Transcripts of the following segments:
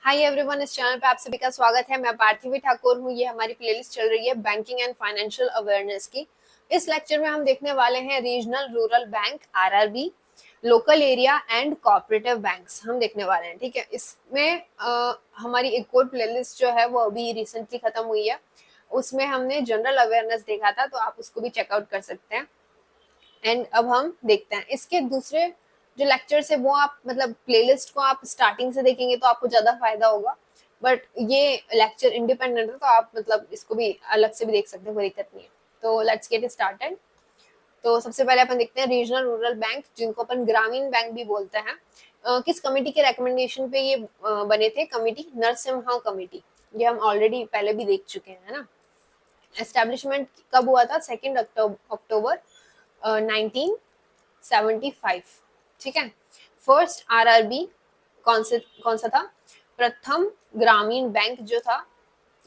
Hi everyone, इस channel पे आप सभी का स्वागत है। मैं पार्थिवी ठाकुर हूँ। ये हमारी प्लेलिस्ट चल रही है बैंकिंग एंड फाइनेंशियल अवेयरनेस की। इस लेक्चर में हम देखने वाले हैं regional rural bank RRB, local area and cooperative banks हम देखने वाले हैं। ठीक है, इसमें हमारी एक और प्लेलिस्ट जो है वो अभी रिसेंटली खत्म हुई है। उसमें हमने जनरल अवेयरनेस देखा था, तो आप उसको भी चेकआउट कर सकते हैं। एंड अब हम देखते हैं इसके दूसरे जो लेक्चर्स है वो आप मतलब प्लेलिस्ट को आप स्टार्टिंग से देखेंगे तो आपको ज्यादा फायदा होगा। बट ये लेक्चर इंडिपेंडेंट है तो आप मतलब इसको भी अलग से भी देख सकते हैं, कोई दिक्कत नहीं है। तो लेट्स गेट स्टार्टेड। तो सबसे पहले अपन देखते हैं रीजनल रूरल बैंक, जिनको अपन ग्रामीण बैंक भी बोलते हैं। किस कमेटी के रिकमेंडेशन पे ये बने थे? Committee Narasimha committee. ये हम ऑलरेडी पहले भी देख चुके हैं, है ना। एस्टेब्लिशमेंट कब हुआ था? 2 अक्टूबर 1975। ठीक है। फर्स्ट आरआरबी कौन सा था? प्रथम ग्रामीण बैंक जो था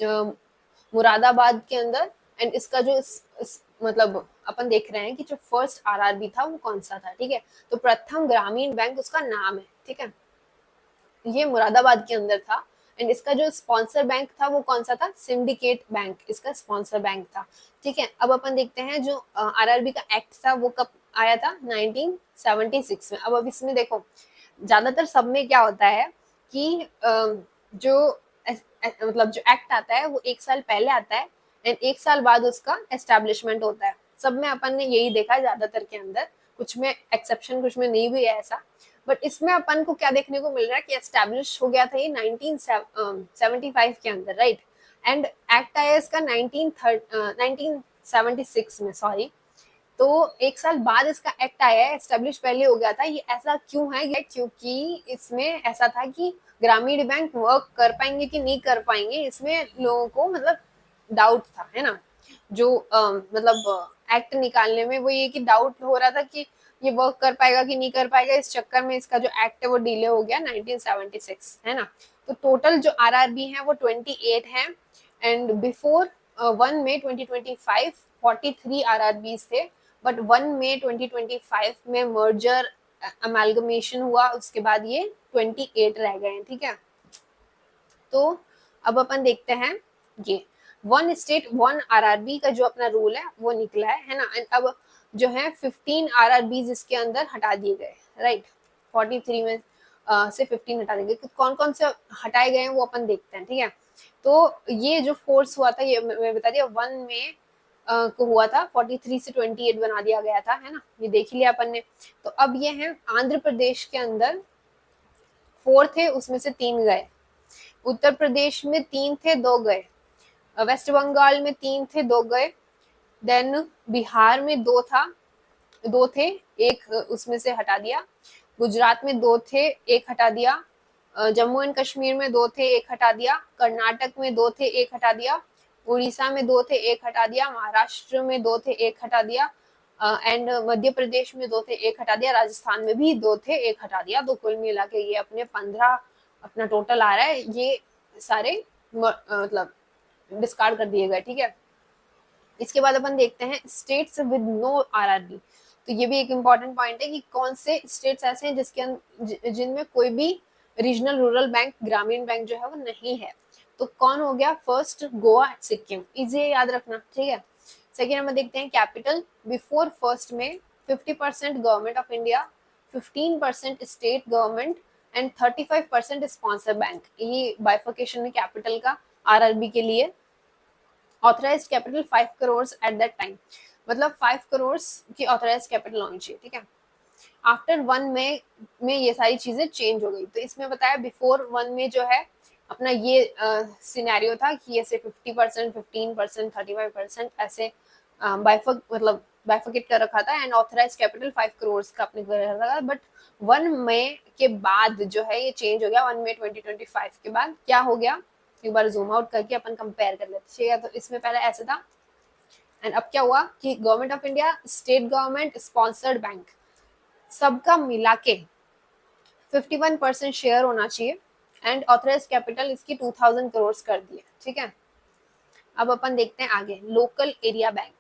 मुरादाबाद के अंदर। एंड इसका जो मतलब अपन देख रहे हैं कि जो फर्स्ट आरआरबी था वो कौन सा था। ठीक है, तो प्रथम ग्रामीण बैंक उसका नाम है। ठीक है, ये मुरादाबाद के अंदर था। एंड इसका जो स्पॉन्सर बैंक था वो कौन सा था? सिंडिकेट बैंक इसका स्पॉन्सर बैंक था। ठीक है, अब अपन देखते हैं जो आरआरबी का एक्ट था वो कब आया था? 1976 में। अब इसमें देखो, ज्यादातर सब में क्या होता है कि जो मतलब जो एक्ट आता है वो 1 साल पहले आता है एंड 1 साल बाद उसका एस्टेब्लिशमेंट होता है। सब में अपन ने यही देखा है ज्यादातर के अंदर। कुछ में एक्सेप्शन, कुछ में नहीं भी है ऐसा। बट इसमें अपन को क्या देखने को मिल रहा है कि एस्टेब्लिश हो गया था ये 1975 के अंदर, राइट। एंड एक्ट आया इसका 1976 में, सॉरी। तो 1 साल बाद इसका एक्ट आया है, एस्टेब्लिश पहले हो गया था। ये ऐसा क्यों है? ये क्योंकि इसमें ऐसा था कि ग्रामीण बैंक वर्क कर पाएंगे कि नहीं कर पाएंगे, इसमें लोगों को मतलब डाउट था, है ना। जो मतलब एक्ट निकालने में वो ये कि डाउट हो रहा था कि ये वर्क कर पाएगा कि नहीं कर पाएगा। इस चक्कर में इसका जो एक्ट है वो डिले हो गया 1976, है ना। तो टोटल जो आरआरबी है वो 28 है। एंड बिफोर 1 मई 2025 43 आरआरबी थे। बट 1 मई 2025 में मर्जर अमेलगमेशन हुआ, उसके बाद ये 28 रह गए हैं। ठीक है, तो अब अपन देखते हैं ये वन स्टेट वन आरआरबी का जो अपना रूल है वो निकला है ना। एंड अब जो है 15 आरआरबी इसके अंदर हटा दिए गए, राइट। 43 में से 15 हटा दिए गए। कौन कौन से हटाए गए हैं वो अपन देखते हैं। ठीक है, तो ये जो फोर्स हुआ था ये मैं बता दिया 1 में को हुआ था। 43 से 28 बना दिया गया था, है ना। ये देख लिया अपन ने। तो अब ये है आंध्र प्रदेश के अंदर 4 थे, उसमें से 3 गए। उत्तर प्रदेश में 3 थे, 2 गए। वेस्ट बंगाल में 3 थे, 2 गए। देन बिहार में 2 था, 2 थे, एक उसमें से हटा दिया। गुजरात में 2 थे, एक हटा दिया। जम्मू एंड कश्मीर में 2 थे, एक हटा दिया। कर्नाटक में 2 थे, एक हटा दिया। उड़ीसा में 2 थे, एक हटा दिया। महाराष्ट्र में 2 थे, एक हटा दिया। एंड मध्य प्रदेश में 2 थे, एक हटा दिया। राजस्थान में भी 2 थे, एक हटा दिया। तो कुल मिला के ये अपने 15 अपना टोटल आ रहा है। ये सारे मतलब डिस्कार्ड कर दिए गए। ठीक है, इसके बाद अपन देखते हैं स्टेट्स विद नो आरआरबी। तो ये भी एक इम्पॉर्टेंट पॉइंट है कि कौन से स्टेट्स ऐसे हैं जिसके जिनमें कोई भी रीजनल रूरल बैंक ग्रामीण बैंक जो है वो नहीं है। तो कौन हो गया? फर्स्ट गोवा, सिक्किम। इजी याद रखना। ठीक है, सेकेंड नंबर देखते हैं कैपिटल। बिफोर 1 में 50% government of India, 15% state government and 35% sponsor bank. ये बाइफर्केशन है कैपिटल का आरआरबी के लिए। Authorised capital 5 crore at that time, मतलब 5 करोड़ की ऑथराइज्ड कैपिटल होनी चाहिए। ठीक है, आफ्टर 1 में ये सारी चीजें चेंज हो गई। तो इसमें बताया बिफोर 1 में जो है अपना ये सिनेरियो था कि ऐसे 50%, 15%, 35% ऐसे मतलब बाइफर्केट कर रखा था। एंड ऑथराइज कैपिटल 5 करोड़ का अपने कर रखा था। बट 1 मई के बाद जो है ये चेंज हो गया। 1 मई 2025 के बाद क्या हो गया? एक बार जूम आउट करके अपन कंपेयर कर लेते हैं। तो इसमें पहले ऐसे था एंड अब क्या हुआ कि government of India, state government, sponsored bank, सबका मिला के 51% शेयर होना चाहिए। एंड ऑथराइज कैपिटल इसकी 2000 करोड़ कर दिए। ठीक है, अब अपन देखते हैं आगे लोकल एरिया बैंक।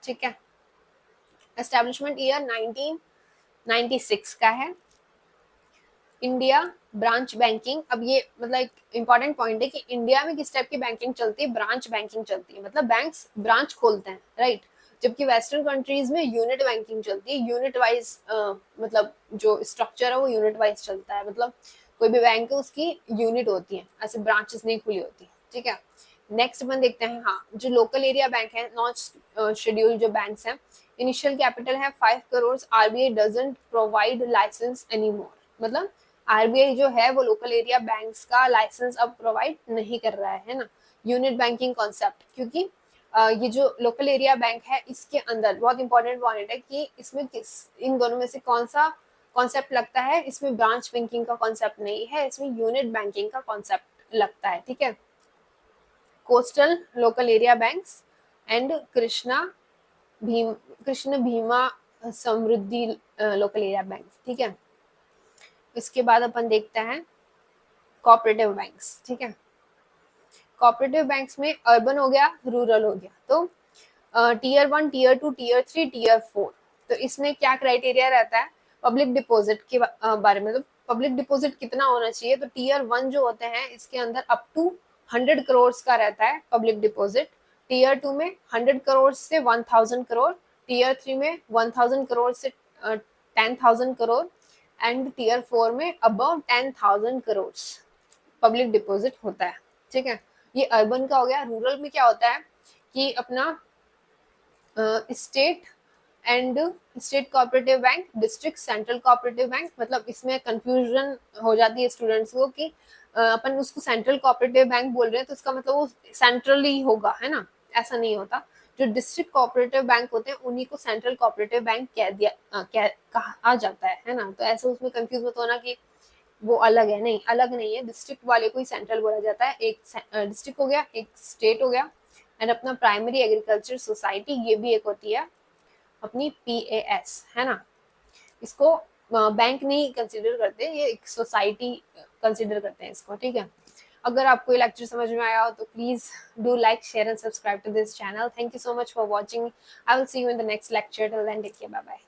ठीक है, एस्टेब्लिशमेंट ईयर 1996 का है। इंडिया ब्रांच बैंकिंग, अब ये मतलब एक इंपॉर्टेंट पॉइंट है कि इंडिया में किस टाइप की बैंकिंग चलती है, ब्रांच बैंकिंग चलती है, मतलब बैंक्स ब्रांच खोलते हैं, राइट। जबकि वेस्टर्न कंट्रीज में यूनिट बैंकिंग चलती है, यूनिट वाइज मतलब जो स्ट्रक्चर है वो यूनिट वाइज चलता है, मतलब कोई भी बैंक है उसकी यूनिट होती है, ऐसे ब्रांचेस नहीं खुली होती, ठीक है। नेक्स्ट अपन देखते हैं, हाँ जो लोकल एरिया बैंक है, नॉन शेड्यूल जो बैंक्स हैं, इनिशियल कैपिटल है 5 crore, RBI doesn't provide license any more, मतलब आरबीआई जो है वो लोकल एरिया बैंक्स का लाइसेंस अब प्रोवाइड नहीं कर रहा है ना, यूनिट बैंकिंग कॉन्सेप्ट, क्योंकि ये जो लोकल एरिया बैंक है इसके अंदर बहुत इंपॉर्टेंट पॉइंट है कि इसमें किस इन दोनों में से कौन सा कॉन्सेप्ट लगता है, इसमें ब्रांच बैंकिंग का कॉन्सेप्ट नहीं है, इसमें यूनिट बैंकिंग का कॉन्सेप्ट लगता है, ठीक है। Coastal local area banks and Krishna Bhima Samriddhi local area bank, ठीक है। इसके बाद अपन देखते हैं कोऑपरेटिव बैंक्स, ठीक है। कोऑपरेटिव बैंक्स में अर्बन हो गया, रूरल हो गया, तो टीयर 1, टीयर 2, टीयर 3, टीयर 4, तो इसमें क्या क्राइटेरिया रहता है पब्लिक डिपॉजिट के बारे में, तो पब्लिक डिपॉजिट कितना होना चाहिए, तो टीयर 1 जो होते हैं इसके अंदर अप टू 100 करोड़ का रहता है पब्लिक डिपॉजिट, टीयर 2 में 100 करोड़ से 1000 करोड़, टीयर 3 में 1000 करोड़ से 10,000 करोड़, एंड टीयर 4 में अबव 10,000 करोड़ पब्लिक डिपॉजिट होता है, ठीक है। ये अर्बन का हो गया। रूरल में क्या होता है कि अपना state and state cooperative bank, district central cooperative bank, मतलब इसमें कंफ्यूजन हो जाती है स्टूडेंट्स को कि अपन उसको सेंट्रल कोऑपरेटिव बैंक बोल रहे हैं तो इसका मतलब वो सेंट्रली होगा, है ना, ऐसा नहीं होता। जो डिस्ट्रिक्ट कोऑपरेटिव बैंक होते हैं उन्हीं को सेंट्रल कोऑपरेटिव बैंक कहा जाता है ना, तो ऐसे उसमें कंफ्यूज मत होना कि वो अलग है, नहीं अलग नहीं है, डिस्ट्रिक्ट वाले को ही सेंट्रल बोला जाता है, एक डिस्ट्रिक्ट हो गया, एक स्टेट हो गया, एंड अपना प्राइमरी एग्रीकल्चर सोसाइटी ये भी एक होती है अपनी पीएएस, है ना। इसको बैंक नहीं कंसिडर करते, ये एक सोसाइटी कंसिडर करते हैं इसको, ठीक है। अगर आपको ये लेक्चर समझ में आया हो तो please do like share and subscribe to this channel. Thank you so much for watching. I will see you in the next lecture. Till then take care, bye bye.